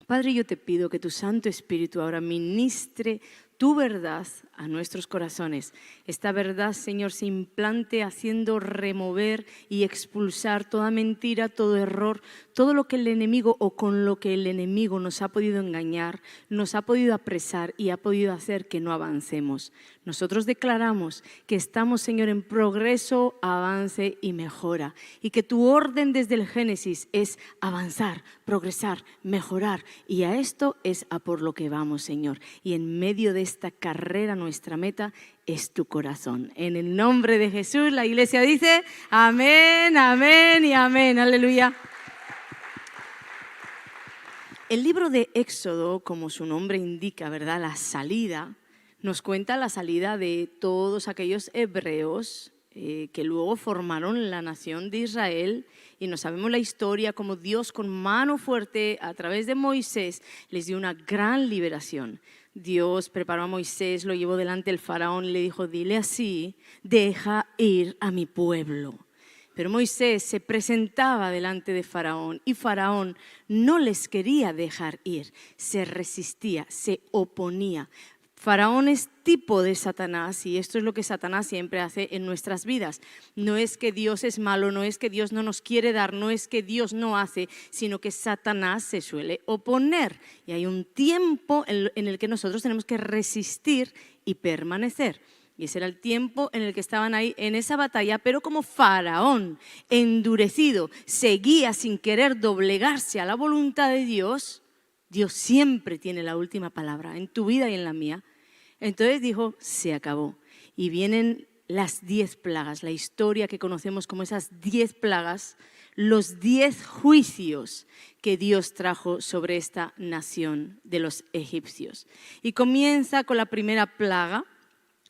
Padre, yo te pido que tu Santo Espíritu ahora ministre tu verdad a nuestros corazones. Esta verdad, Señor, se implante haciendo remover y expulsar toda mentira, todo error, todo lo que el enemigo o con lo que el enemigo nos ha podido engañar, nos ha podido apresar y ha podido hacer que no avancemos. Nosotros declaramos que estamos, Señor, en progreso, avance y mejora, y que tu orden desde el Génesis es avanzar, progresar, mejorar, y a esto es a por lo que vamos, Señor. Y en medio de esta carrera, nuestra meta es tu corazón. En el nombre de Jesús, la iglesia dice amén, amén y amén. Aleluya. El libro de Éxodo, como su nombre indica, ¿verdad? La salida, nos cuenta la salida de todos aquellos hebreos que luego formaron la nación de Israel, y no sabemos la historia, como Dios con mano fuerte a través de Moisés les dio una gran liberación. Dios preparó a Moisés, lo llevó delante del faraón y le dijo: dile así, deja ir a mi pueblo. Pero Moisés se presentaba delante de Faraón y Faraón no les quería dejar ir, se resistía, se oponía. Faraón es tipo de Satanás, y esto es lo que Satanás siempre hace en nuestras vidas. No es que Dios es malo, no es que Dios no nos quiere dar, no es que Dios no hace, sino que Satanás se suele oponer. Y hay un tiempo en el que nosotros tenemos que resistir y permanecer. Y ese era el tiempo en el que estaban ahí en esa batalla, pero como Faraón, endurecido, seguía sin querer doblegarse a la voluntad de Dios, Dios siempre tiene la última palabra en tu vida y en la mía. Entonces dijo, se acabó. Y vienen las 10 plagas, la historia que conocemos como esas 10 plagas, los 10 juicios que Dios trajo sobre esta nación de los egipcios. Y comienza con la primera plaga,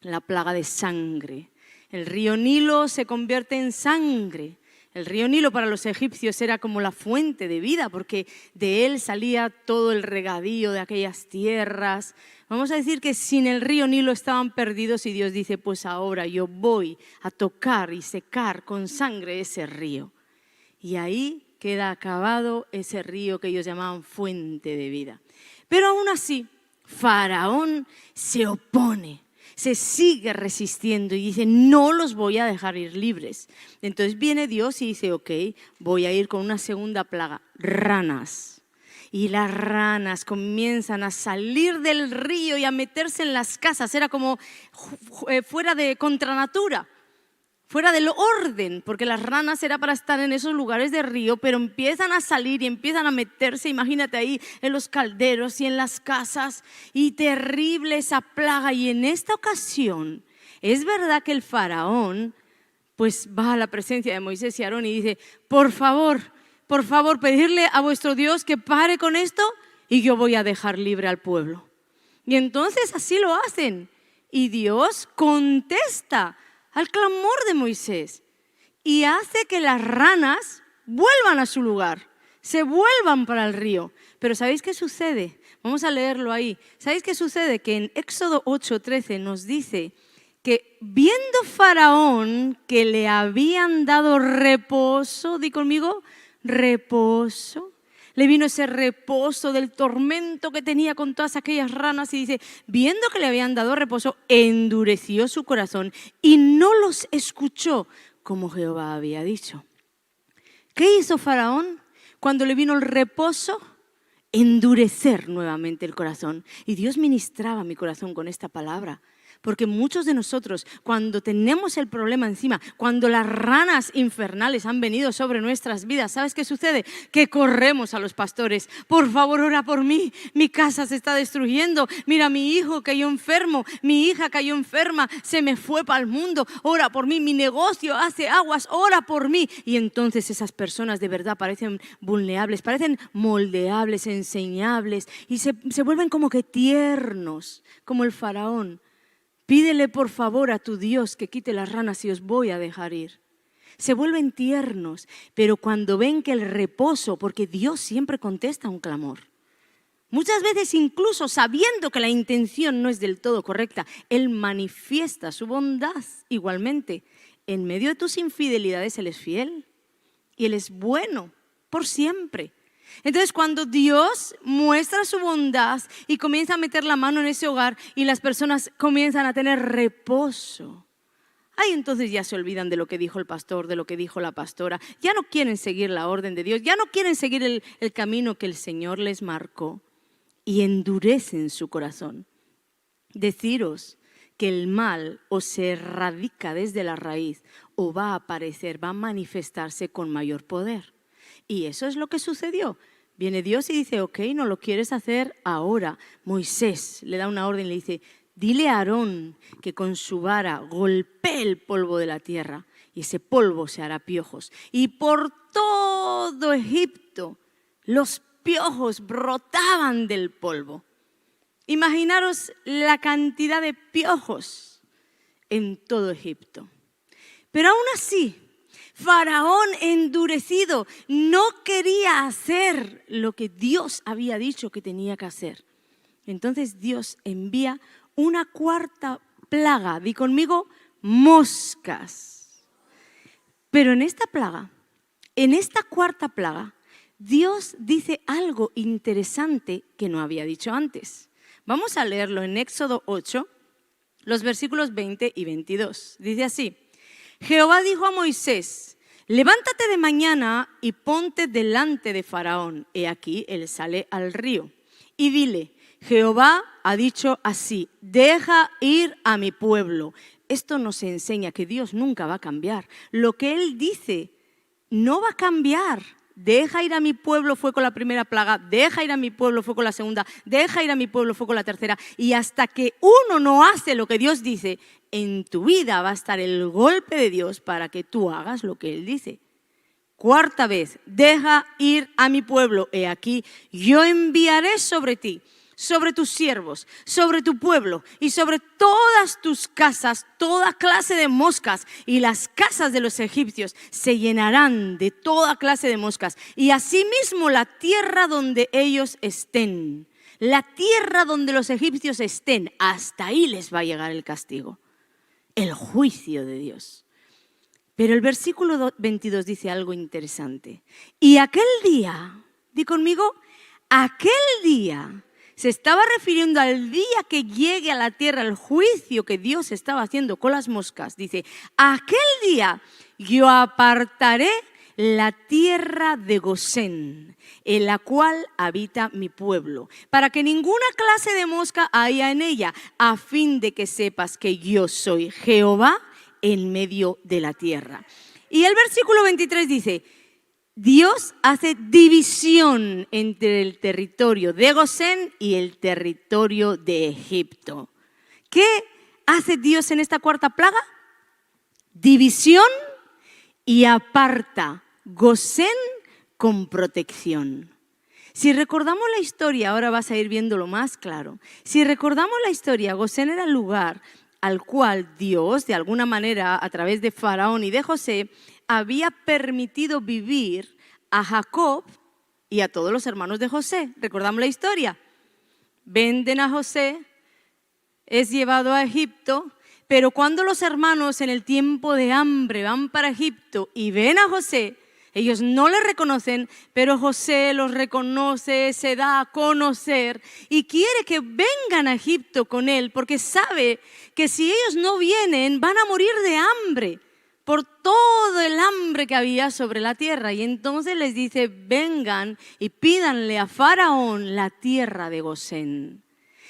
la plaga de sangre. El río Nilo se convierte en sangre. El río Nilo para los egipcios era como la fuente de vida, porque de él salía todo el regadío de aquellas tierras. Vamos a decir que sin el río Nilo estaban perdidos, y Dios dice, pues ahora yo voy a tocar y secar con sangre ese río. Y ahí queda acabado ese río que ellos llamaban fuente de vida. Pero aún así, Faraón se opone. Se sigue resistiendo y dice, no los voy a dejar ir libres. Entonces viene Dios y dice, ok, voy a ir con una segunda plaga, ranas. Y las ranas comienzan a salir del río y a meterse en las casas. Era como fuera de contranatura, fuera del orden, porque las ranas era para estar en esos lugares de río, pero empiezan a salir y empiezan a meterse, imagínate ahí, en los calderos y en las casas, y terrible esa plaga. Y en esta ocasión, es verdad que el faraón, pues va a la presencia de Moisés y Aarón y dice, por favor, pedirle a vuestro Dios que pare con esto y yo voy a dejar libre al pueblo. Y entonces así lo hacen, y Dios contesta al clamor de Moisés y hace que las ranas vuelvan a su lugar, se vuelvan para el río. Pero ¿sabéis qué sucede? Vamos a leerlo ahí. ¿Sabéis qué sucede? Que en Éxodo 8:13 nos dice que viendo Faraón que le habían dado reposo, di conmigo, reposo. Le vino ese reposo del tormento que tenía con todas aquellas ranas, y dice, viendo que le habían dado reposo, endureció su corazón y no los escuchó como Jehová había dicho. ¿Qué hizo Faraón cuando le vino el reposo? Endurecer nuevamente el corazón. Y Dios ministraba mi corazón con esta palabra. Porque muchos de nosotros, cuando tenemos el problema encima, cuando las ranas infernales han venido sobre nuestras vidas, ¿sabes qué sucede? Que corremos a los pastores. Por favor, ora por mí. Mi casa se está destruyendo. Mira, mi hijo cayó enfermo. Mi hija cayó enferma. Se me fue para el mundo. Ora por mí. Mi negocio hace aguas. Ora por mí. Y entonces esas personas de verdad parecen vulnerables, parecen moldeables, enseñables. Y se vuelven como que tiernos, como el faraón. Pídele por favor a tu Dios que quite las ranas y os voy a dejar ir. Se vuelven tiernos, pero cuando ven que el reposo, porque Dios siempre contesta un clamor. Muchas veces incluso sabiendo que la intención no es del todo correcta, Él manifiesta su bondad igualmente. En medio de tus infidelidades Él es fiel y Él es bueno por siempre. Entonces, cuando Dios muestra su bondad y comienza a meter la mano en ese hogar y las personas comienzan a tener reposo, ay, entonces ya se olvidan de lo que dijo el pastor, de lo que dijo la pastora. Ya no quieren seguir la orden de Dios, ya no quieren seguir el camino que el Señor les marcó y endurecen su corazón. Deciros que el mal o se erradica desde la raíz o va a aparecer, va a manifestarse con mayor poder. Y eso es lo que sucedió. Viene Dios y dice, ok, no lo quieres hacer ahora. Moisés le da una orden y le dice, dile a Aarón que con su vara golpee el polvo de la tierra y ese polvo se hará piojos. Y por todo Egipto los piojos brotaban del polvo. Imaginaros la cantidad de piojos en todo Egipto. Pero aún así, Faraón endurecido no quería hacer lo que Dios había dicho que tenía que hacer. Entonces Dios envía una cuarta plaga. Di conmigo, moscas. Pero en esta plaga, en esta cuarta plaga, Dios dice algo interesante que no había dicho antes. Vamos a leerlo en Éxodo 8, los versículos 20 y 22. Dice así, Jehová dijo a Moisés, levántate de mañana y ponte delante de Faraón. He aquí, él sale al río. Y dile, Jehová ha dicho así, deja ir a mi pueblo. Esto nos enseña que Dios nunca va a cambiar. Lo que Él dice no va a cambiar. Deja ir a mi pueblo fue con la primera plaga, deja ir a mi pueblo fue con la segunda, deja ir a mi pueblo fue con la tercera. Y hasta que uno no hace lo que Dios dice, en tu vida va a estar el golpe de Dios para que tú hagas lo que Él dice. Cuarta vez, deja ir a mi pueblo. He aquí, yo enviaré sobre ti, sobre tus siervos, sobre tu pueblo y sobre todas tus casas, toda clase de moscas, y las casas de los egipcios se llenarán de toda clase de moscas, y asimismo la tierra donde ellos estén, la tierra donde los egipcios estén, hasta ahí les va a llegar el castigo, el juicio de Dios. Pero el versículo 22 dice algo interesante. Y aquel día, di conmigo, aquel día. Se estaba refiriendo al día que llegue a la tierra el juicio que Dios estaba haciendo con las moscas. Dice, aquel día yo apartaré la tierra de Gosén, en la cual habita mi pueblo, para que ninguna clase de mosca haya en ella, a fin de que sepas que yo soy Jehová en medio de la tierra. Y el versículo 23 dice, Dios hace división entre el territorio de Gosén y el territorio de Egipto. ¿Qué hace Dios en esta cuarta plaga? División y aparta Gosén con protección. Si recordamos la historia, ahora vas a ir viéndolo más claro. Si recordamos la historia, Gosén era el lugar al cual Dios, de alguna manera, a través de Faraón y de José, había permitido vivir a Jacob y a todos los hermanos de José. ¿Recordamos la historia? Venden a José, es llevado a Egipto, pero cuando los hermanos en el tiempo de hambre van para Egipto y ven a José, ellos no le reconocen, pero José los reconoce, se da a conocer y quiere que vengan a Egipto con él, porque sabe que si ellos no vienen van a morir de hambre por todo el hambre que había sobre la tierra. Y entonces les dice, vengan y pídanle a Faraón la tierra de Gosén.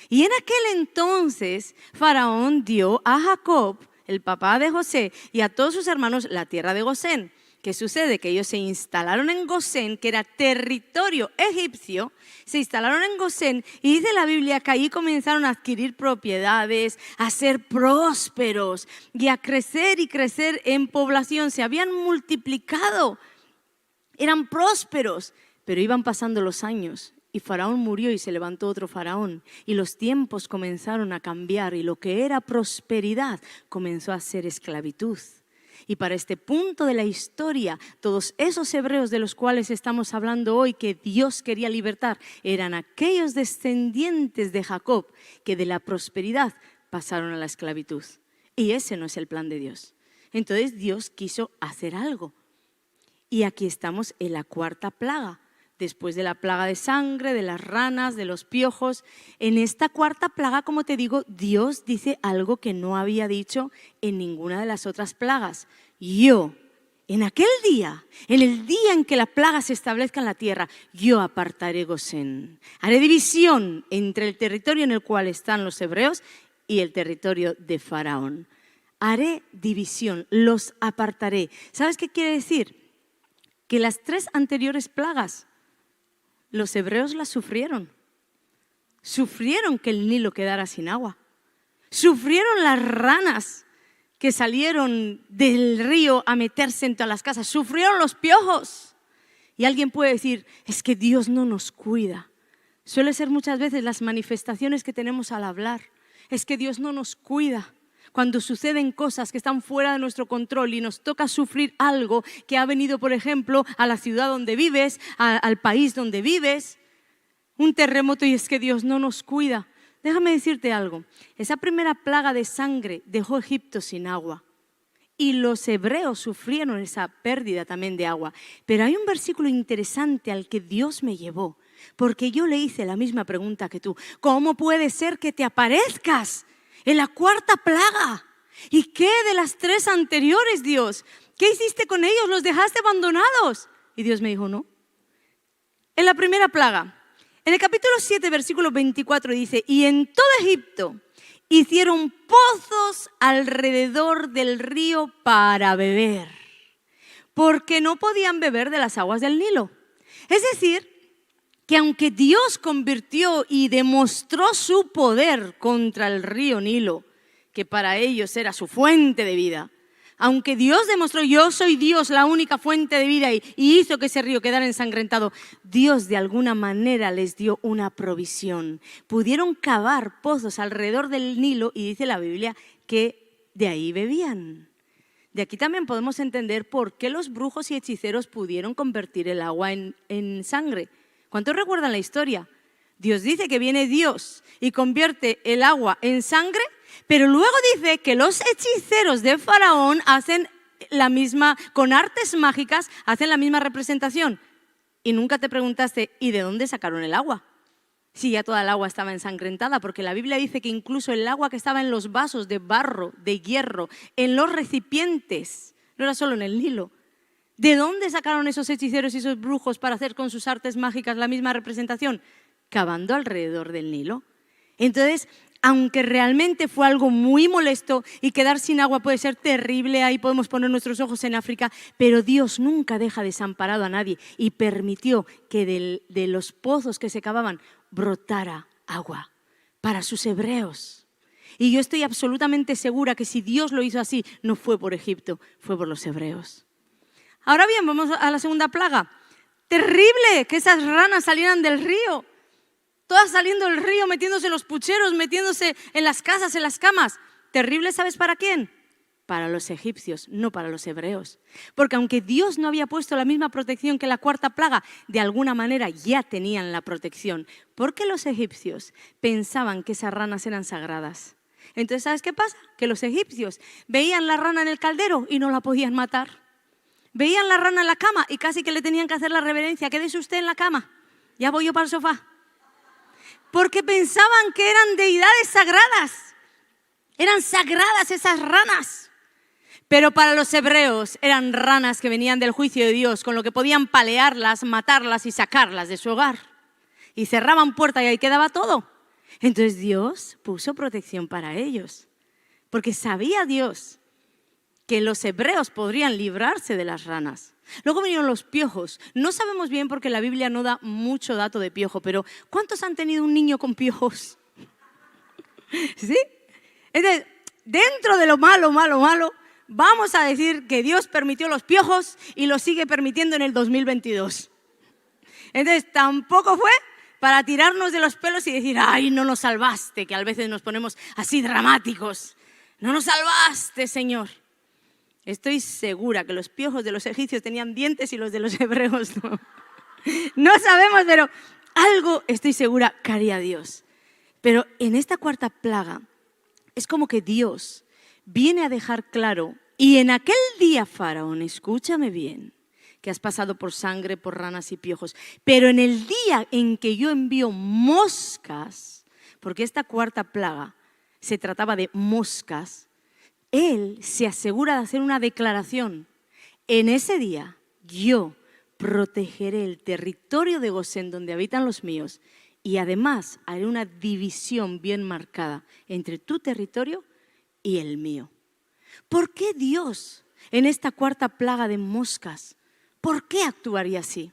Y en aquel entonces Faraón dio a Jacob, el papá de José, y a todos sus hermanos la tierra de Gosén. ¿Qué sucede? Que ellos se instalaron en Gosén, que era territorio egipcio, se instalaron en Gosén y dice la Biblia que ahí comenzaron a adquirir propiedades, a ser prósperos y a crecer y crecer en población. Se habían multiplicado, eran prósperos, pero iban pasando los años y Faraón murió y se levantó otro faraón y los tiempos comenzaron a cambiar y lo que era prosperidad comenzó a ser esclavitud. Y para este punto de la historia, todos esos hebreos de los cuales estamos hablando hoy que Dios quería libertar, eran aquellos descendientes de Jacob que de la prosperidad pasaron a la esclavitud. Y ese no es el plan de Dios. Entonces Dios quiso hacer algo. Y aquí estamos en la cuarta plaga, después de la plaga de sangre, de las ranas, de los piojos. En esta cuarta plaga, como te digo, Dios dice algo que no había dicho en ninguna de las otras plagas. Yo, en aquel día, en el día en que la plaga se establezca en la tierra, yo apartaré Gosén. Haré división entre el territorio en el cual están los hebreos y el territorio de Faraón. Haré división, los apartaré. ¿Sabes qué quiere decir? Que las 3 anteriores plagas, los hebreos las sufrieron. Sufrieron que el Nilo quedara sin agua. Sufrieron las ranas que salieron del río a meterse en todas las casas. Sufrieron los piojos. Y alguien puede decir, es que Dios no nos cuida. Suele ser muchas veces las manifestaciones que tenemos al hablar. Es que Dios no nos cuida. Cuando suceden cosas que están fuera de nuestro control y nos toca sufrir algo que ha venido, por ejemplo, a la ciudad donde vives, al país donde vives, un terremoto, y es que Dios no nos cuida. Déjame decirte algo, esa primera plaga de sangre dejó Egipto sin agua y los hebreos sufrieron esa pérdida también de agua. Pero hay un versículo interesante al que Dios me llevó, porque yo le hice la misma pregunta que tú. ¿Cómo puede ser que te aparezcas en la cuarta plaga? ¿Y qué de las 3 anteriores, Dios? ¿Qué hiciste con ellos? ¿Los dejaste abandonados? Y Dios me dijo, no. En la primera plaga, en el capítulo 7, versículo 24 dice, y en todo Egipto hicieron pozos alrededor del río para beber, porque no podían beber de las aguas del Nilo. Es decir, que aunque Dios convirtió y demostró su poder contra el río Nilo, que para ellos era su fuente de vida, aunque Dios demostró, yo soy Dios, la única fuente de vida, y hizo que ese río quedara ensangrentado, Dios de alguna manera les dio una provisión. Pudieron cavar pozos alrededor del Nilo y dice la Biblia que de ahí bebían. De aquí también podemos entender por qué los brujos y hechiceros pudieron convertir el agua en sangre. ¿Cuántos recuerdan la historia? Dios dice que viene Dios y convierte el agua en sangre, pero luego dice que los hechiceros de Faraón hacen la misma, con artes mágicas, hacen la misma representación. Y nunca te preguntaste, ¿y de dónde sacaron el agua? Si ya toda el agua estaba ensangrentada, porque la Biblia dice que incluso el agua que estaba en los vasos de barro, de hierro, en los recipientes, no era solo en el Nilo. ¿De dónde sacaron esos hechiceros y esos brujos para hacer con sus artes mágicas la misma representación? Cavando alrededor del Nilo. Entonces, aunque realmente fue algo muy molesto y quedar sin agua puede ser terrible, ahí podemos poner nuestros ojos en África, pero Dios nunca deja desamparado a nadie y permitió que de los pozos que se cavaban brotara agua para sus hebreos. Y yo estoy absolutamente segura que si Dios lo hizo así, no fue por Egipto, fue por los hebreos. Ahora bien, vamos a la segunda plaga. Terrible que esas ranas salieran del río. Todas saliendo del río, metiéndose en los pucheros, metiéndose en las casas, en las camas. Terrible, ¿sabes para quién? Para los egipcios, no para los hebreos. Porque aunque Dios no había puesto la misma protección que la cuarta plaga, de alguna manera ya tenían la protección. Porque los egipcios pensaban que esas ranas eran sagradas. Entonces, ¿sabes qué pasa? Que los egipcios veían la rana en el caldero y no la podían matar. Veían la rana en la cama y casi que le tenían que hacer la reverencia. Quédese usted en la cama, ya voy yo para el sofá. Porque pensaban que eran deidades sagradas. Eran sagradas esas ranas. Pero para los hebreos eran ranas que venían del juicio de Dios, con lo que podían palearlas, matarlas y sacarlas de su hogar. Y cerraban puerta y ahí quedaba todo. Entonces Dios puso protección para ellos. Porque sabía Dios que los hebreos podrían librarse de las ranas. Luego vinieron los piojos. No sabemos bien porque la Biblia no da mucho dato de piojo, pero ¿cuántos han tenido un niño con piojos? ¿Sí? Entonces, dentro de lo malo, vamos a decir que Dios permitió los piojos y los sigue permitiendo en el 2022. Entonces, tampoco fue para tirarnos de los pelos y decir, ay, no nos salvaste, que a veces nos ponemos así dramáticos. No nos salvaste, Señor. Estoy segura que los piojos de los egipcios tenían dientes y los de los hebreos no. No sabemos, pero algo estoy segura que haría Dios. Pero en esta cuarta plaga es como que Dios viene a dejar claro, y en aquel día, Faraón, escúchame bien, que has pasado por sangre, por ranas y piojos. Pero en el día en que yo envío moscas, porque esta cuarta plaga se trataba de moscas, Él se asegura de hacer una declaración. En ese día yo protegeré el territorio de Gosén donde habitan los míos y además haré una división bien marcada entre tu territorio y el mío. ¿Por qué Dios en esta cuarta plaga de moscas, por qué actuaría así?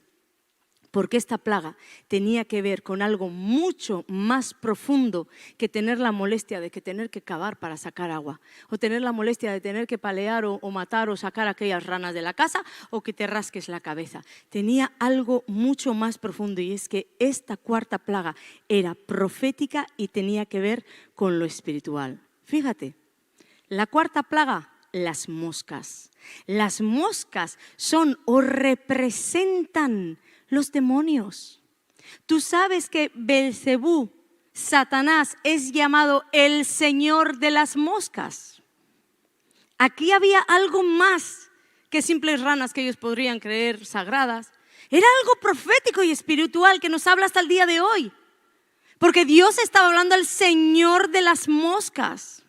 Porque esta plaga tenía que ver con algo mucho más profundo que tener la molestia de que tener que cavar para sacar agua, o tener la molestia de tener que palear o matar o sacar aquellas ranas de la casa, o que te rasques la cabeza. Tenía algo mucho más profundo, y es que esta cuarta plaga era profética y tenía que ver con lo espiritual. Fíjate, la cuarta plaga, las moscas. Las moscas son o representan los demonios. Tú sabes que Belcebú, Satanás, es llamado el señor de las moscas. Aquí había algo más que simples ranas que ellos podrían creer sagradas. Era algo profético y espiritual que nos habla hasta el día de hoy. Porque Dios estaba hablando al señor de las moscas.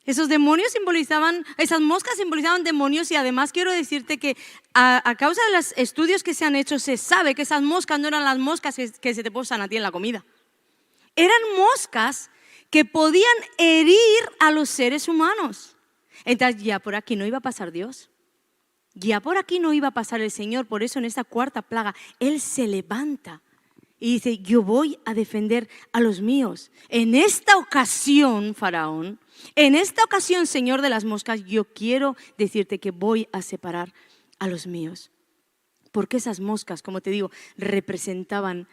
Esos demonios simbolizaban, esas moscas simbolizaban demonios, y además quiero decirte que a causa de los estudios que se han hecho se sabe que esas moscas no eran las moscas que se te posan a ti en la comida. Eran moscas que podían herir a los seres humanos. Entonces ya por aquí no iba a pasar Dios, ya por aquí no iba a pasar el Señor. Por eso en esta cuarta plaga Él se levanta y dice: yo voy a defender a los míos. En esta ocasión, Faraón, en esta ocasión, Señor de las moscas, yo quiero decirte que voy a separar a los míos. Porque esas moscas, como te digo, representaban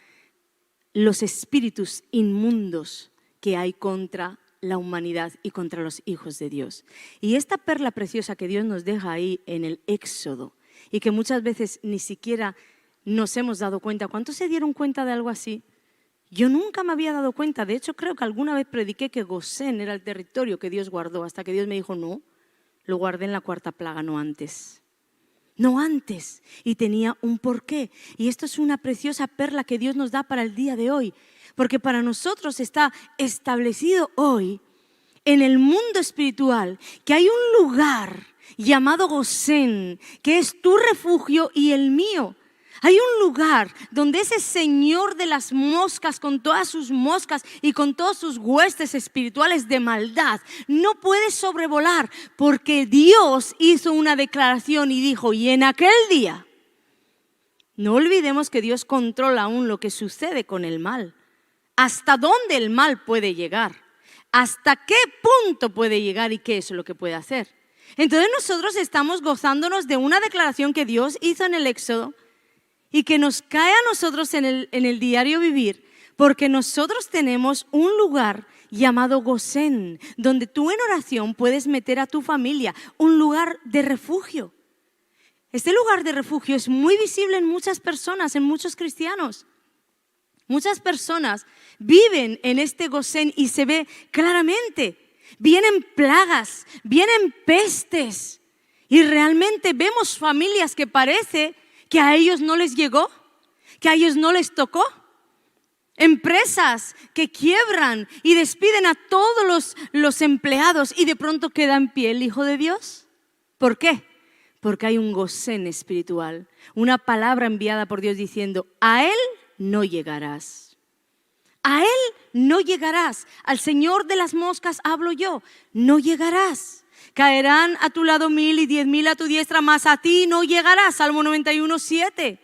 los espíritus inmundos que hay contra la humanidad y contra los hijos de Dios. Y esta perla preciosa que Dios nos deja ahí en el Éxodo, y que muchas veces ni siquiera nos hemos dado cuenta. ¿Cuántos se dieron cuenta de algo así? Yo nunca me había dado cuenta. De hecho, creo que alguna vez prediqué que Gosén era el territorio que Dios guardó, hasta que Dios me dijo: no, lo guardé en la cuarta plaga, no antes. No antes. Y tenía un porqué. Y esto es una preciosa perla que Dios nos da para el día de hoy. Porque para nosotros está establecido hoy, en el mundo espiritual, que hay un lugar llamado Gosén, que es tu refugio y el mío. Hay un lugar donde ese señor de las moscas, con todas sus moscas y con todos sus huestes espirituales de maldad, no puede sobrevolar, porque Dios hizo una declaración y dijo: y en aquel día, no olvidemos que Dios controla aún lo que sucede con el mal. ¿Hasta dónde el mal puede llegar? ¿Hasta qué punto puede llegar y qué es lo que puede hacer? Entonces nosotros estamos gozándonos de una declaración que Dios hizo en el Éxodo, y que nos cae a nosotros en el diario vivir, porque nosotros tenemos un lugar llamado Gosén, donde tú en oración puedes meter a tu familia, un lugar de refugio. Este lugar de refugio es muy visible en muchas personas, en muchos cristianos. Muchas personas viven en este Gosén y se ve claramente. Vienen plagas, vienen pestes, y realmente vemos familias que parece que a ellos no les llegó, que a ellos no les tocó. Empresas que quiebran y despiden a todos los empleados, y de pronto queda en pie el Hijo de Dios. ¿Por qué? Porque hay un Gosén espiritual, una palabra enviada por Dios diciendo: a Él no llegarás. A Él no llegarás. Al Señor de las moscas hablo yo: no llegarás. Caerán a tu lado 1000 y 10.000 a tu diestra, mas a ti no llegarás. Salmo 91:7.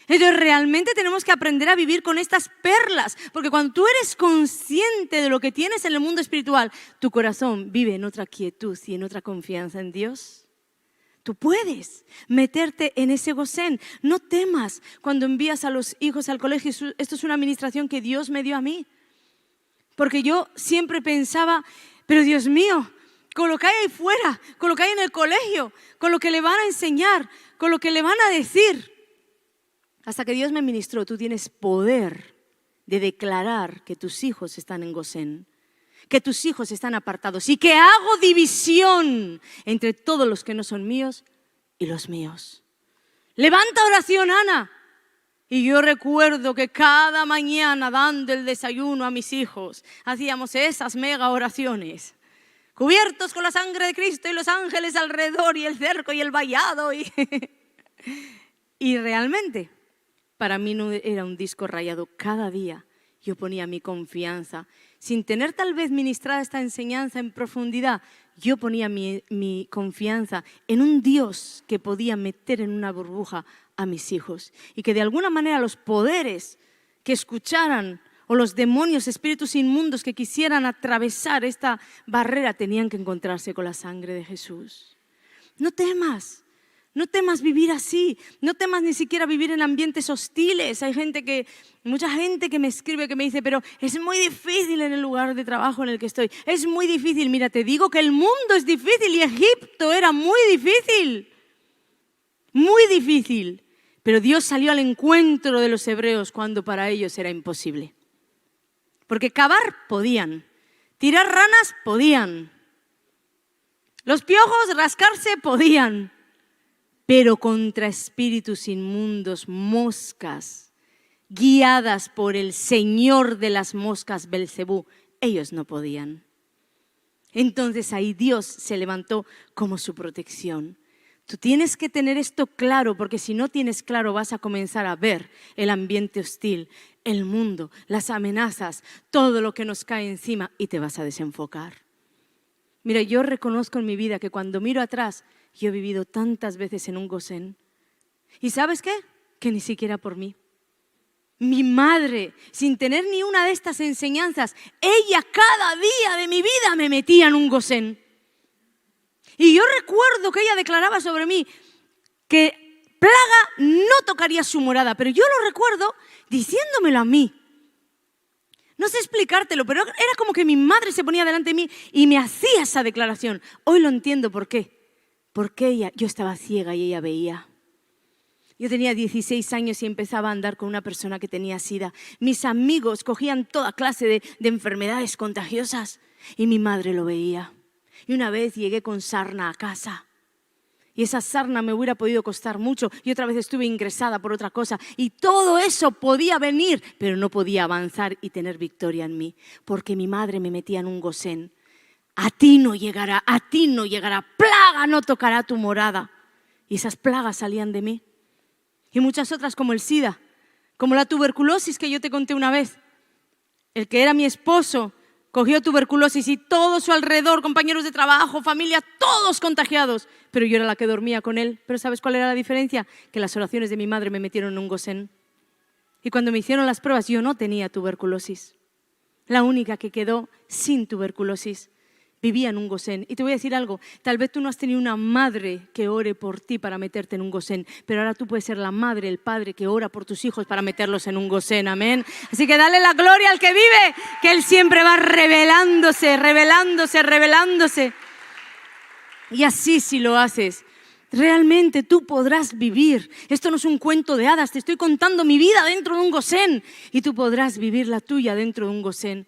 Entonces realmente tenemos que aprender a vivir con estas perlas, porque cuando tú eres consciente de lo que tienes en el mundo espiritual, tu corazón vive en otra quietud y en otra confianza en Dios. Tú puedes meterte en ese Gosén. No temas cuando envías a los hijos al colegio. Esto es una administración que Dios me dio a mí, porque yo siempre pensaba: pero Dios mío, con lo que hay ahí fuera, con lo que hay en el colegio, con lo que le van a enseñar, con lo que le van a decir. Hasta que Dios me ministró: tú tienes poder de declarar que tus hijos están en Gosén, que tus hijos están apartados, y que hago división entre todos los que no son míos y los míos. Levanta oración, Ana. Y yo recuerdo que cada mañana, dando el desayuno a mis hijos, hacíamos esas mega oraciones. Cubiertos con la sangre de Cristo y los ángeles alrededor y el cerco y el vallado. Y realmente, para mí no era un disco rayado. Cada día yo ponía mi confianza. Sin tener tal vez ministrada esta enseñanza en profundidad, yo ponía mi confianza en un Dios que podía meter en una burbuja a mis hijos y que de alguna manera los poderes que escucharan o los demonios, espíritus inmundos que quisieran atravesar esta barrera tenían que encontrarse con la sangre de Jesús. No temas. No temas vivir así, no temas ni siquiera vivir en ambientes hostiles. Hay mucha gente que me escribe, que me dice, pero es muy difícil en el lugar de trabajo en el que estoy. Es muy difícil. Mira, te digo que el mundo es difícil y Egipto era muy difícil. Muy difícil. Pero Dios salió al encuentro de los hebreos cuando para ellos era imposible. Porque cavar podían, tirar ranas podían, los piojos rascarse podían. Pero contra espíritus inmundos, moscas, guiadas por el señor de las moscas, Belcebú, ellos no podían. Entonces ahí Dios se levantó como su protección. Tú tienes que tener esto claro, porque si no tienes claro vas a comenzar a ver el ambiente hostil, el mundo, las amenazas, todo lo que nos cae encima y te vas a desenfocar. Mira, yo reconozco en mi vida que cuando miro atrás, yo he vivido tantas veces en un Gosén. ¿Y sabes qué? Que ni siquiera por mí. Mi madre, sin tener ni una de estas enseñanzas, ella cada día de mi vida me metía en un Gosén. Y yo recuerdo que ella declaraba sobre mí que plaga no tocaría su morada, pero yo lo recuerdo diciéndomelo a mí. No sé explicártelo, pero era como que mi madre se ponía delante de mí y me hacía esa declaración. Hoy lo entiendo por qué. Porque yo estaba ciega y ella veía. Yo tenía 16 años y empezaba a andar con una persona que tenía SIDA. Mis amigos cogían toda clase de enfermedades contagiosas y mi madre lo veía. Y una vez llegué con sarna a casa. Y esa sarna me hubiera podido costar mucho. Y otra vez estuve ingresada por otra cosa. Y todo eso podía venir, pero no podía avanzar y tener victoria en mí. Porque mi madre me metía en un Gosén. A ti no llegará, plaga no tocará tu morada. Y esas plagas salían de mí. Y muchas otras como el SIDA, como la tuberculosis que yo te conté una vez. El que era mi esposo cogió tuberculosis y todo su alrededor, compañeros de trabajo, familia, todos contagiados. Pero yo era la que dormía con él. Pero ¿sabes cuál era la diferencia? Que las oraciones de mi madre me metieron en un Gosén. Y cuando me hicieron las pruebas yo no tenía tuberculosis. La única que quedó sin tuberculosis. Vivía en un Gosén. Y te voy a decir algo, tal vez tú no has tenido una madre que ore por ti para meterte en un Gosén, pero ahora tú puedes ser la madre, el padre que ora por tus hijos para meterlos en un Gosén, amén. Así que dale la gloria al que vive, que Él siempre va revelándose. Y así si lo haces, realmente tú podrás vivir. Esto no es un cuento de hadas, te estoy contando mi vida dentro de un Gosén y tú podrás vivir la tuya dentro de un Gosén.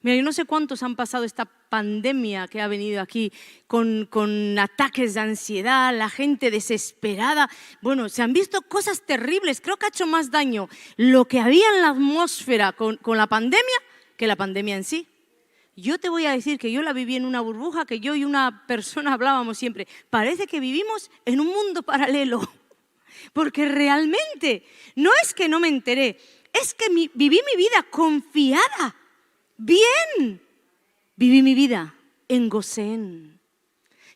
Mira, yo no sé cuántos han pasado esta pandemia que ha venido aquí con ataques de ansiedad, la gente desesperada. Bueno, se han visto cosas terribles. Creo que ha hecho más daño lo que había en la atmósfera con la pandemia que la pandemia en sí. Yo te voy a decir que yo la viví en una burbuja, que yo y una persona hablábamos siempre. Parece que vivimos en un mundo paralelo. Porque realmente no es que no me enteré, es que viví mi vida confiada. Bien, viví mi vida en Gosén.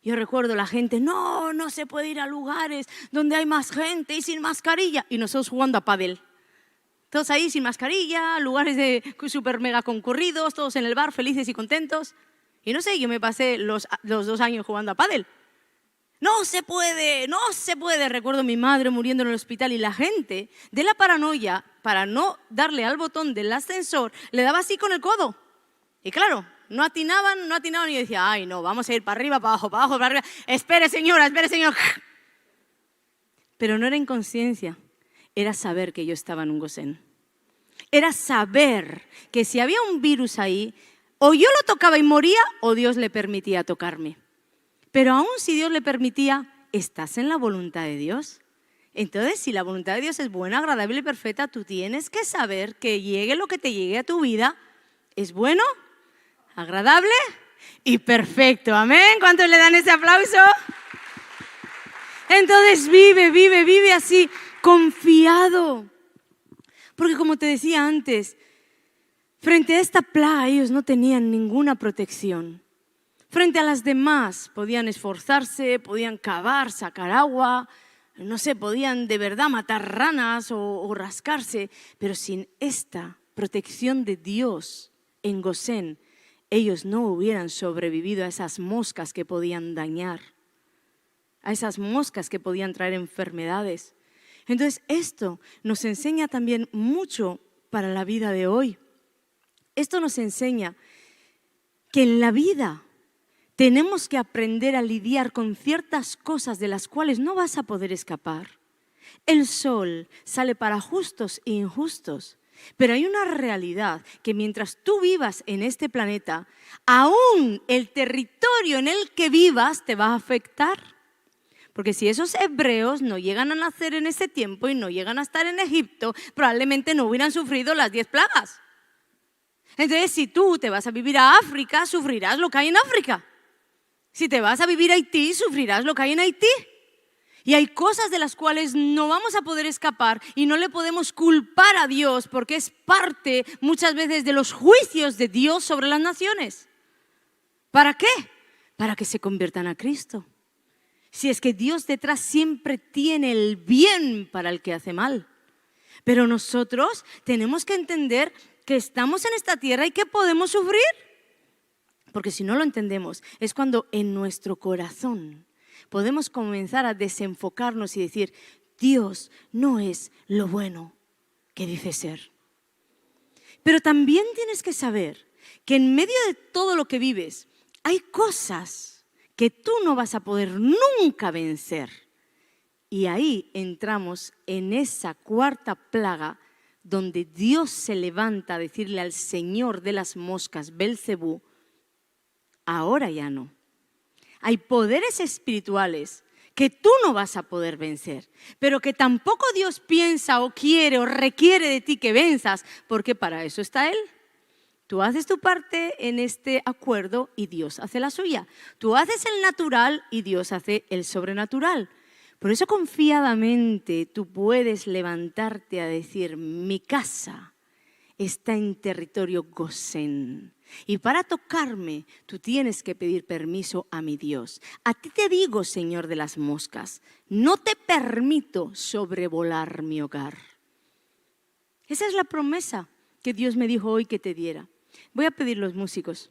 Yo recuerdo la gente, no se puede ir a lugares donde hay más gente y sin mascarilla. Y nosotros jugando a pádel. Todos ahí sin mascarilla, lugares súper mega concurridos, todos en el bar felices y contentos. Y no sé, yo me pasé los 2 años jugando a pádel. No se puede. Recuerdo a mi madre muriendo en el hospital y la gente de la paranoia, para no darle al botón del ascensor, le daba así con el codo. Y claro, no atinaban y yo decía, ay no, vamos a ir para arriba, para abajo, para arriba. Espere señora. Pero no era inconsciencia, era saber que yo estaba en un Gosén. Era saber que si había un virus ahí, o yo lo tocaba y moría, o Dios le permitía tocarme. Pero aún si Dios le permitía, ¿estás en la voluntad de Dios? Entonces, si la voluntad de Dios es buena, agradable y perfecta, tú tienes que saber que llegue lo que te llegue a tu vida, es bueno, agradable y perfecto. Amén. ¿Cuántos le dan ese aplauso? Entonces vive así, confiado. Porque como te decía antes, frente a esta plaga ellos no tenían ninguna protección. Frente a las demás podían esforzarse, podían cavar, sacar agua, no sé, podían de verdad matar ranas o rascarse, pero sin esta protección de Dios en Gosén, ellos no hubieran sobrevivido a esas moscas que podían dañar, a esas moscas que podían traer enfermedades. Entonces esto nos enseña también mucho para la vida de hoy. Esto nos enseña que en la vida tenemos que aprender a lidiar con ciertas cosas de las cuales no vas a poder escapar. El sol sale para justos e injustos, pero hay una realidad que mientras tú vivas en este planeta, aún el territorio en el que vivas te va a afectar. Porque si esos hebreos no llegan a nacer en ese tiempo y no llegan a estar en Egipto, probablemente no hubieran sufrido las 10 plagas. Entonces, si tú te vas a vivir a África, sufrirás lo que hay en África. Si te vas a vivir a Haití, sufrirás lo que hay en Haití. Y hay cosas de las cuales no vamos a poder escapar y no le podemos culpar a Dios porque es parte muchas veces de los juicios de Dios sobre las naciones. ¿Para qué? Para que se conviertan a Cristo. Si es que Dios detrás siempre tiene el bien para el que hace mal. Pero nosotros tenemos que entender que estamos en esta tierra y que podemos sufrir. Porque si no lo entendemos, es cuando en nuestro corazón podemos comenzar a desenfocarnos y decir, Dios no es lo bueno que dice ser. Pero también tienes que saber que en medio de todo lo que vives, hay cosas que tú no vas a poder nunca vencer. Y ahí entramos en esa cuarta plaga donde Dios se levanta a decirle al señor de las moscas, Belcebú, ahora ya no. Hay poderes espirituales que tú no vas a poder vencer, pero que tampoco Dios piensa o quiere o requiere de ti que venzas, porque para eso está Él. Tú haces tu parte en este acuerdo y Dios hace la suya. Tú haces el natural y Dios hace el sobrenatural. Por eso confiadamente tú puedes levantarte a decir, mi casa está en territorio Gosén. Y para tocarme, tú tienes que pedir permiso a mi Dios. A ti te digo, Señor de las moscas, no te permito sobrevolar mi hogar. Esa es la promesa que Dios me dijo hoy que te diera. Voy a pedir a los músicos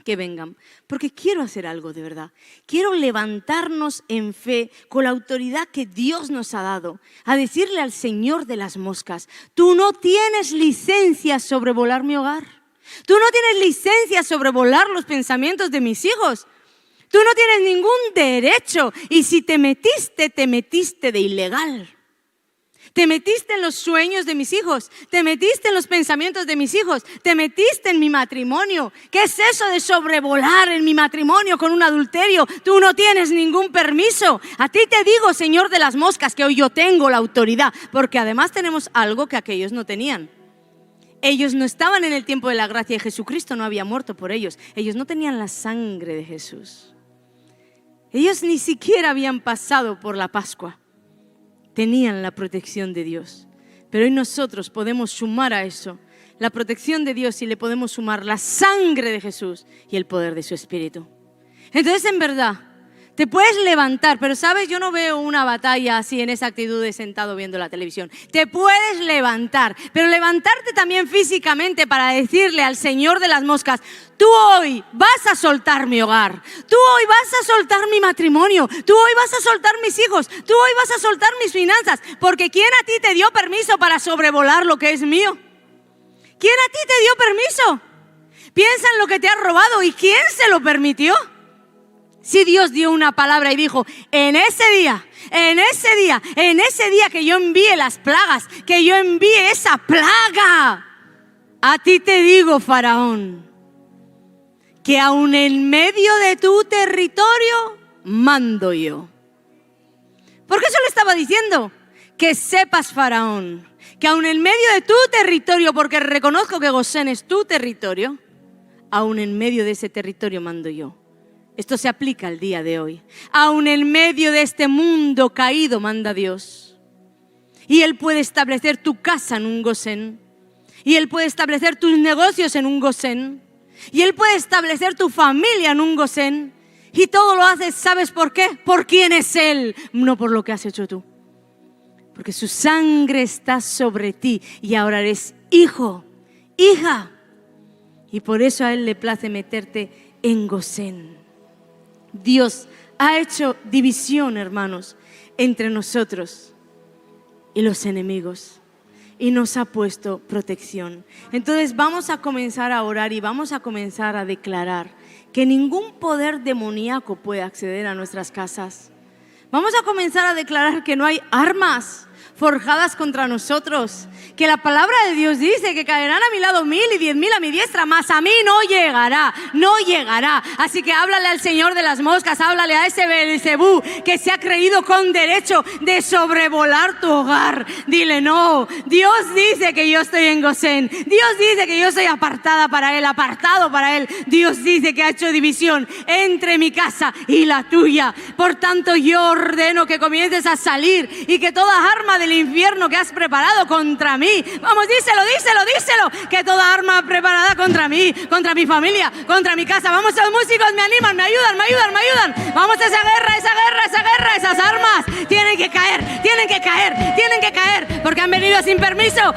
que vengan, porque quiero hacer algo de verdad. Quiero levantarnos en fe con la autoridad que Dios nos ha dado, a decirle al Señor de las moscas, tú no tienes licencia sobre volar mi hogar. Tú no tienes licencia sobre volar los pensamientos de mis hijos. Tú no tienes ningún derecho. Y si te metiste de ilegal. Te metiste en los sueños de mis hijos, te metiste en los pensamientos de mis hijos, te metiste en mi matrimonio. ¿Qué es eso de sobrevolar en mi matrimonio con un adulterio? Tú no tienes ningún permiso. A ti te digo, Señor de las moscas, que hoy yo tengo la autoridad, porque además tenemos algo que aquellos no tenían. Ellos no estaban en el tiempo de la gracia y Jesucristo no había muerto por ellos. Ellos no tenían la sangre de Jesús. Ellos ni siquiera habían pasado por la Pascua. Tenían la protección de Dios. Pero hoy nosotros podemos sumar a eso la protección de Dios y le podemos sumar la sangre de Jesús y el poder de su Espíritu. Entonces, en verdad, te puedes levantar, pero sabes, yo no veo una batalla así en esa actitud de sentado viendo la televisión. Te puedes levantar, pero levantarte también físicamente para decirle al Señor de las moscas, tú hoy vas a soltar mi hogar, tú hoy vas a soltar mi matrimonio, tú hoy vas a soltar mis hijos, tú hoy vas a soltar mis finanzas, porque ¿quién a ti te dio permiso para sobrevolar lo que es mío? ¿Quién a ti te dio permiso? Piensa en lo que te has robado y ¿quién se lo permitió? Si Dios dio una palabra y dijo, en ese día que yo envíe las plagas, que yo envíe esa plaga, a ti te digo, Faraón, que aún en medio de tu territorio mando yo. Porque eso le estaba diciendo. Que sepas, Faraón, que aun en medio de tu territorio, porque reconozco que Gosén es tu territorio, aun en medio de ese territorio mando yo. Esto se aplica al día de hoy. Aun en medio de este mundo caído manda Dios. Y Él puede establecer tu casa en un Gosén. Y Él puede establecer tus negocios en un Gosén. Y Él puede establecer tu familia en un Gosén. Y todo lo haces, ¿sabes por qué? Por quién es Él, no por lo que has hecho tú. Porque su sangre está sobre ti y ahora eres hijo, hija. Y por eso a Él le place meterte en Gosén. Dios ha hecho división, hermanos, entre nosotros y los enemigos. Y nos ha puesto protección. Entonces vamos a comenzar a orar y vamos a comenzar a declarar que ningún poder demoníaco puede acceder a nuestras casas. Vamos a comenzar a declarar que no hay armas forjadas contra nosotros, que la palabra de Dios dice que caerán a mi lado 1000 y 10.000 a mi diestra, mas a mí no llegará, no llegará. Así que háblale al Señor de las moscas, háblale a ese Beelzebú que se ha creído con derecho de sobrevolar tu hogar. Dile no, Dios dice que yo estoy en Gosén, Dios dice que yo soy apartada para Él, apartado para Él. Dios dice que ha hecho división entre mi casa y la tuya. Por tanto yo ordeno que comiences a salir y que toda arma del infierno que has preparado contra mí, vamos, díselo, díselo, díselo, que toda arma preparada contra mí, contra mi familia, contra mi casa, vamos, los músicos me animan, me ayudan, me ayudan, me ayudan, vamos, esa guerra, esas armas tienen que caer, tienen que caer, tienen que caer, porque han venido sin permiso,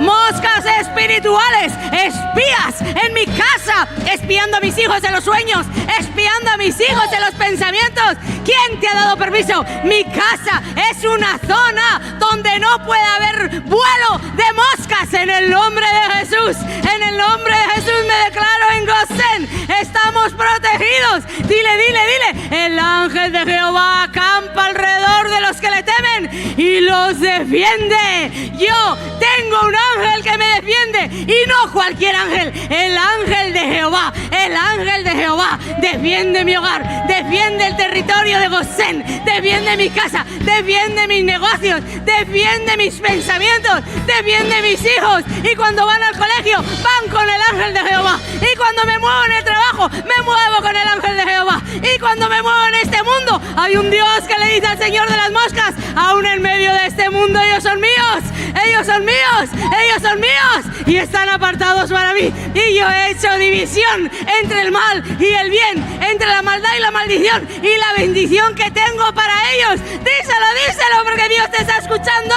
moscas espirituales, espías en mi casa, espiando a mis hijos en los sueños, espiando a mis hijos en los pensamientos. ¿Quién te ha dado permiso? Mi casa es una zona donde no puede haber vuelo de moscas. En el nombre de Jesús, en el nombre de Jesús me declaro en Gosén, estamos protegidos. Dile, dile, dile, el ángel de Jehová acampa alrededor de los que le temen y los defiende. Yo tengo un ángel que me defiende y no cualquier ángel, el ángel de Jehová, el ángel de Jehová defiende mi hogar, defiende el territorio de Gosén, defiende mi casa, defiende mis negocios, defiende mis pensamientos, defiende mis hijos. Y cuando van al colegio, van con el ángel de Jehová. Y cuando me muevo en el trabajo, me muevo con el ángel de Jehová. Y cuando me muevo en este mundo, hay un Dios que le dice al Señor de las moscas, aún en medio de este mundo ellos son míos, ellos son míos, ellos son míos y están apartados para mí. Y yo he hecho división entre el mal y el bien, entre la maldad y la maldición y la bendición que tengo para ellos. Díselo, díselo, porque Dios te está escuchando.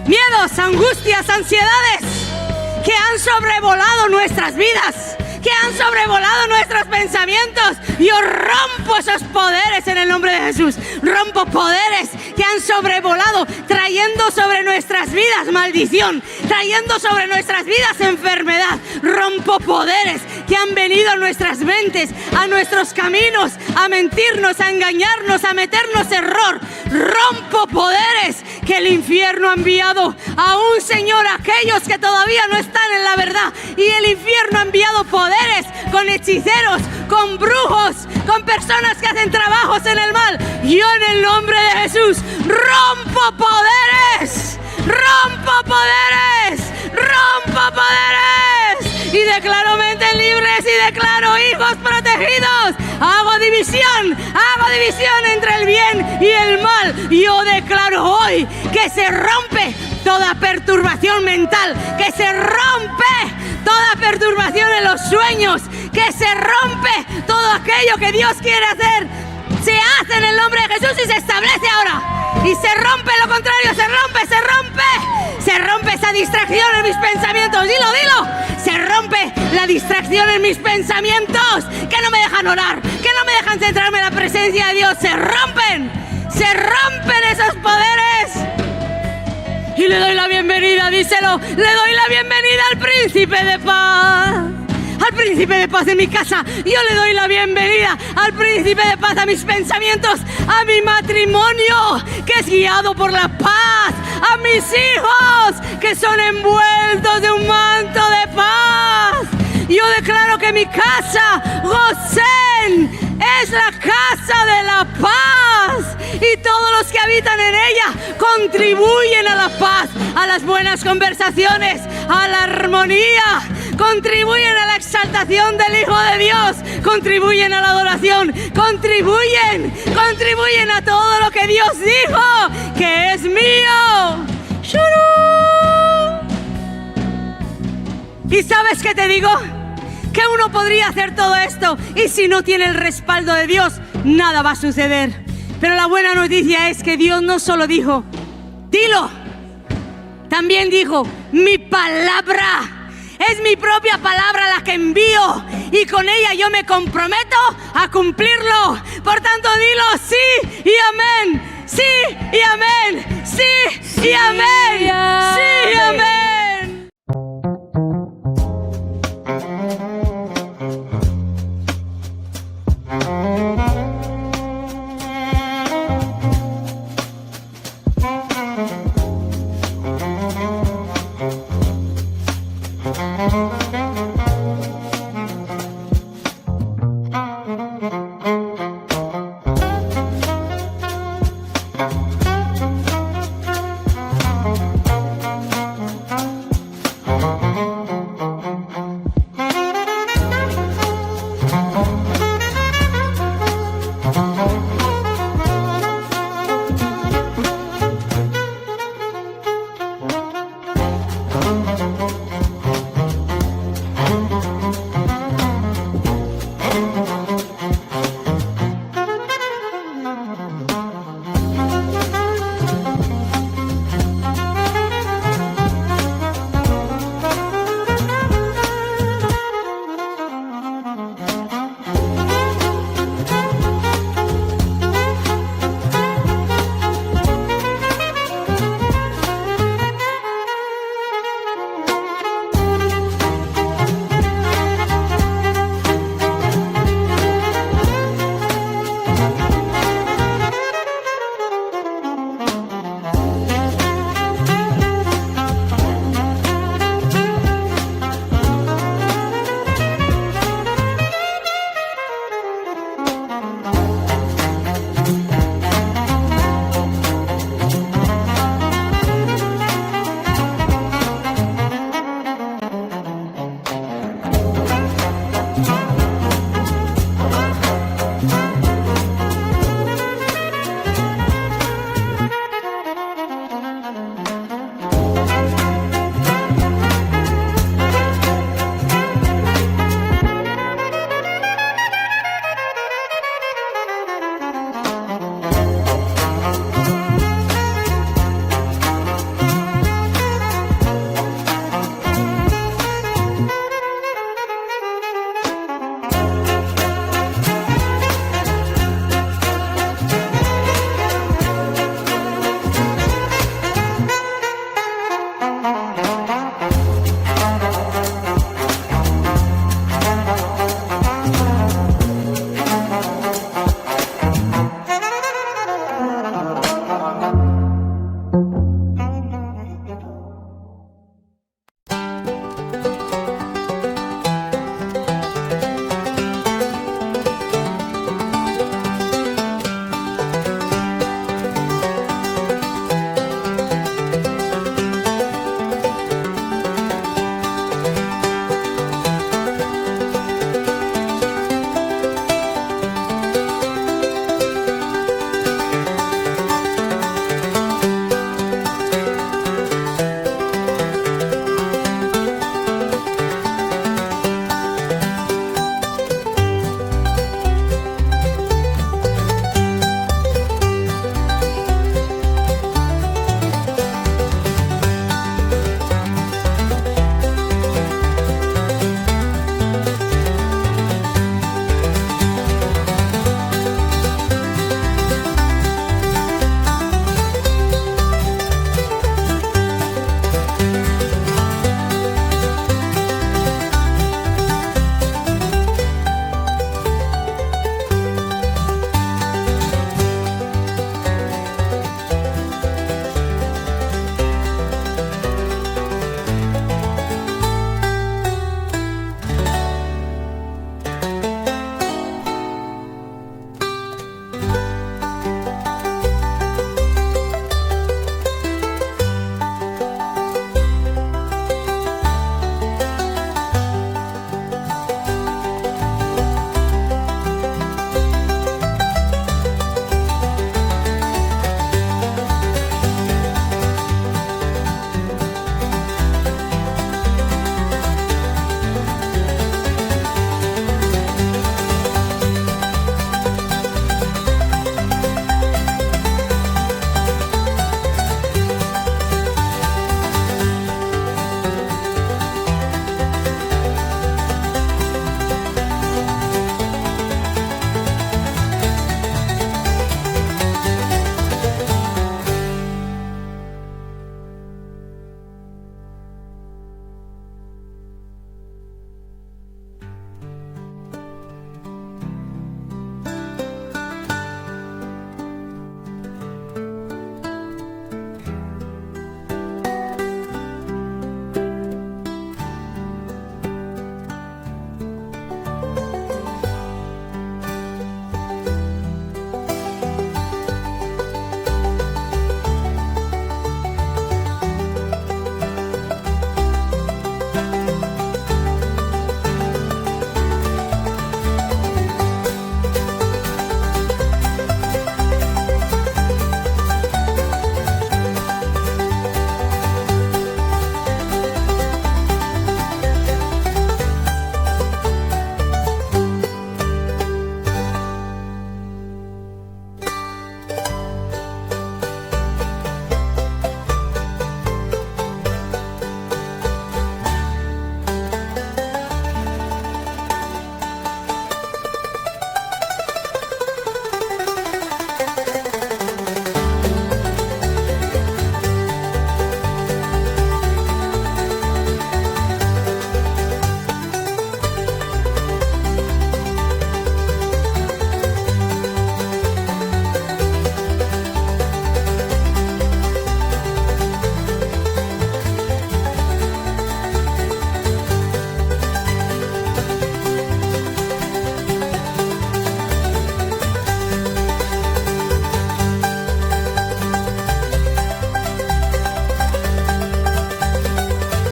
Miedos, angustias, ansiedades que han sobrevolado nuestras vidas, que han sobrevolado nuestros pensamientos. Yo rompo esos poderes en el nombre de Jesús. Rompo poderes que han sobrevolado, trayendo sobre nuestras vidas maldición, trayendo sobre nuestras vidas enfermedad. Rompo poderes que han venido a nuestras mentes, a nuestros caminos, a mentirnos, a engañarnos, a meternos error. Rompo poderes que el infierno ha enviado a un Señor, a aquellos que todavía no están en la verdad. Y el infierno ha enviado poderes con hechiceros, con brujos, con personas que hacen trabajos en el mal. Yo en el nombre de Jesús rompo poderes, rompo poderes, rompo poderes y declaro mentes libres y declaro hijos protegidos. Hago división entre el bien y el mal. Yo declaro hoy que se rompe toda perturbación mental, que se rompe toda perturbación en los sueños, que se rompe todo aquello que Dios quiere hacer. Se hace en el nombre de Jesús y se establece ahora. Y se rompe lo contrario, se rompe, se rompe. Se rompe esa distracción en mis pensamientos. Dilo, dilo. Se rompe la distracción en mis pensamientos que no me dejan orar, que no me dejan centrarme en la presencia de Dios. Se rompen esos poderes. Y le doy la bienvenida, díselo, le doy la bienvenida al príncipe de paz. Al príncipe de paz en mi casa. Yo le doy la bienvenida al príncipe de paz a mis pensamientos, a mi matrimonio que es guiado por la paz, a mis hijos que son envueltos de un manto de paz. Yo declaro que mi casa, Gosén, es la casa de la paz y todos los que habitan en ella contribuyen a la paz, a las buenas conversaciones, a la armonía, contribuyen a la exaltación del Hijo de Dios, contribuyen a la adoración, contribuyen a todo lo que Dios dijo que es mío. ¡Shurú! ¿Y sabes qué te digo? Que uno podría hacer todo esto y si no tiene el respaldo de Dios, nada va a suceder. Pero la buena noticia es que Dios no solo dijo, dilo, también dijo, mi palabra, es mi propia palabra la que envío y con ella yo me comprometo a cumplirlo. Por tanto, dilo sí y amén, sí y amén, sí y amén, sí y amén.